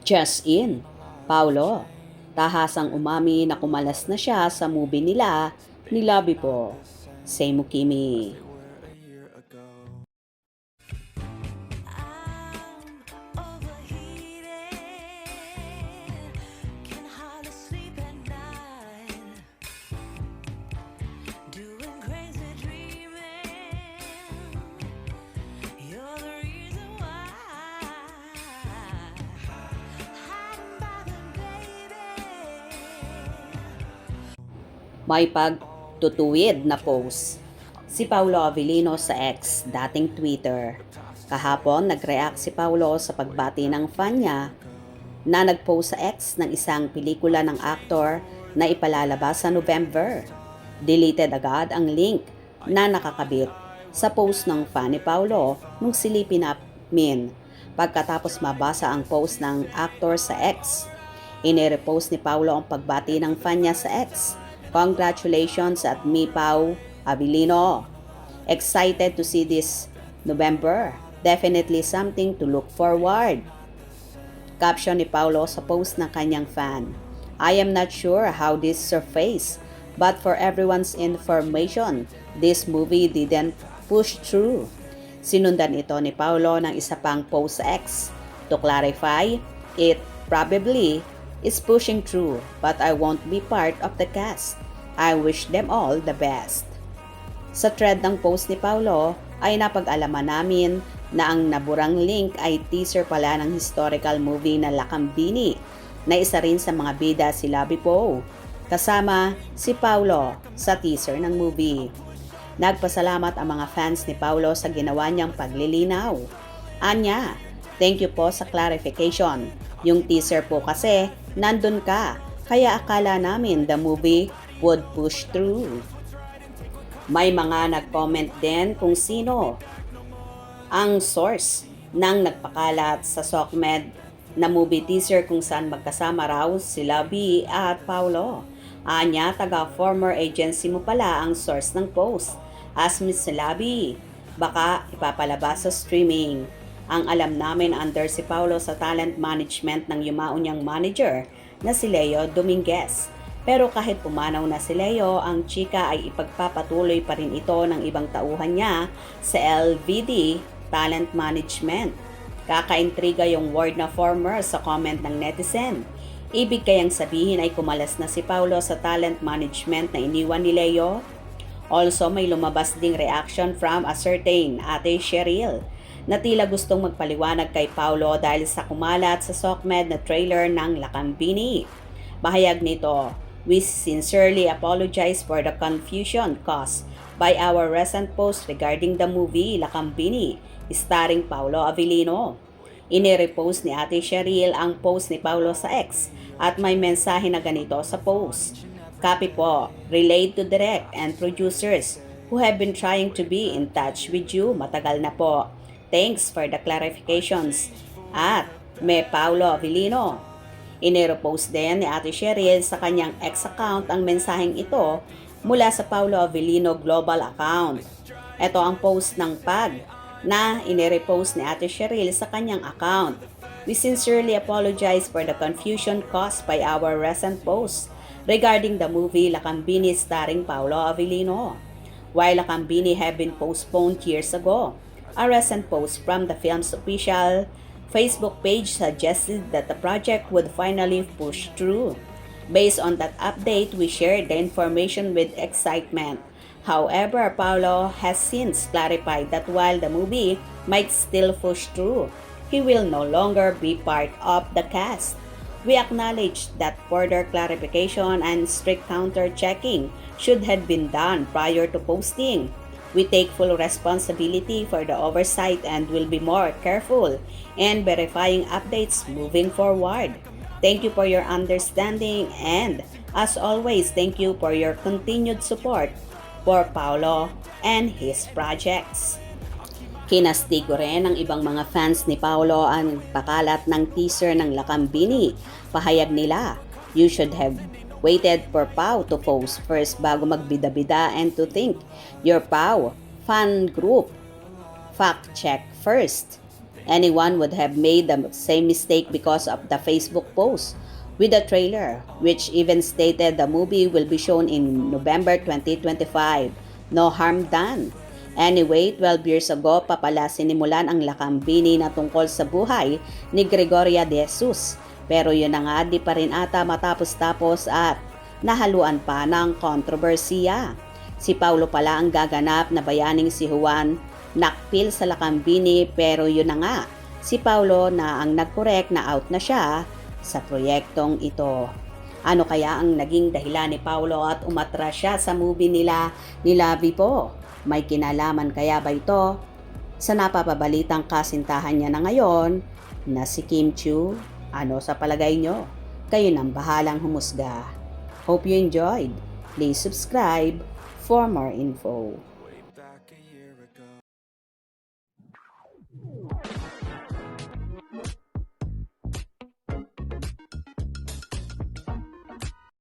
Just in, Paulo, tahasang umami na kumalas na siya sa movie nila ni Labi po. Say mo Kimi. May pagtutuwid na post si Paulo Avellino sa X, dating Twitter. Kahapon, nag-react si Paulo sa pagbati ng fan niya na nag-post sa X ng isang pelikula ng aktor na ipalalabas sa November. Deleted agad ang link na nakakabit sa post ng fan ni Paulo nung silipin namin pagkatapos mabasa ang post ng aktor sa X. Inirepost ni Paulo ang pagbati ng fan niya sa X. Congratulations at me, Pau Avellino. Excited to see this November. Definitely something to look forward. Caption ni Paulo sa post ng kanyang fan. I am not sure how this surfaced, but for everyone's information, this movie didn't push through. Sinundan ito ni Paulo ng isa pang post sa X. To clarify, it probably is pushing through, but I won't be part of the cast. I wish them all the best. Sa thread ng post ni Paulo ay napag-alaman namin na ang naburang link ay teaser pala ng historical movie na Lakambini na isa rin sa mga bida si Labi Po, kasama si Paulo sa teaser ng movie. Nagpasalamat ang mga fans ni Paulo sa ginawa niyang paglilinaw. Anya, thank you po sa clarification. Yung teaser po kasi nandun ka, kaya akala namin the movie would push through. May mga nag-comment din kung sino ang source ng nagpakalat sa SOCMED na movie teaser kung saan magkasama raw si Labi at Paulo. Anya, taga-former agency mo pala ang source ng post. As Miss Labi, baka ipapalabas sa streaming. Ang alam namin under si Paulo sa talent management ng yumao niyang manager na si Leo Dominguez. Pero kahit pumanaw na si Leo, ang chika ay ipagpapatuloy pa rin ito ng ibang tauhan niya sa LVD Talent Management. Kakaintriga yung word na former sa comment ng netizen. Ibig kayang sabihin ay kumalas na si Paulo sa talent management na iniwan ni Leo? Also, may lumabas ding reaction from a certain Ate Cheryl na tila gustong magpaliwanag kay Paulo dahil sa kumalat sa SOCMED na trailer ng Lakambini. Bahayag nito, we sincerely apologize for the confusion caused by our recent post regarding the movie Lakambini starring Paulo Avellino. Inirepost ni Ate Cheryl ang post ni Paulo sa X at may mensahe na ganito sa post. Copy po, relayed to direct and producers who have been trying to be in touch with you matagal na po. Thanks for the clarifications. At may Paulo Avellino. Inirepost din ni Ate Cheryl sa kanyang X account ang mensaheng ito mula sa Paulo Avellino Global account. Ito ang post ng PAG na inirepost ni Ate Cheryl sa kanyang account. We sincerely apologize for the confusion caused by our recent post regarding the movie Lakambini starring Paulo Avellino. While Lakambini have been postponed years ago, a recent post from the film's official Facebook page suggested that the project would finally push through. Based on that update, we shared the information with excitement. However, Paulo has since clarified that while the movie might still push through, he will no longer be part of the cast. We acknowledge that further clarification and strict counter-checking should have been done prior to posting. We take full responsibility for the oversight and will be more careful in verifying updates moving forward. Thank you for your understanding and, as always, thank you for your continued support for Paulo and his projects. Kinastigo rin ng ibang mga fans ni Paulo ang pakalat ng teaser ng Lakambini. Pahayag nila, you should have waited for Pau to post first bago magbida-bida and to think your Pau fan group fact check first. Anyone would have made the same mistake because of the Facebook post with the trailer, which even stated the movie will be shown in November 2025. No harm done. Anyway, 12 years ago pa pala sinimulan ang lakambini na tungkol sa buhay ni Gregoria de Jesus. Pero yun na nga, di pa rin ata matapos-tapos at nahaluan pa ng kontrobersiya. Si Paulo pala ang gaganap na bayaning si Juan nakpil sa lakambini, pero yun na nga, si Paulo na ang nag-correct na out na siya sa proyektong ito. Ano kaya ang naging dahilan ni Paulo at umatras siya sa movie nila ni Vipo? May kinalaman kaya ba ito sa napapabalitang kasintahan niya na ngayon na si Kim Chiu? Ano sa palagay nyo? Kayo nang bahalang humusga. Hope you enjoyed. Please subscribe for more info.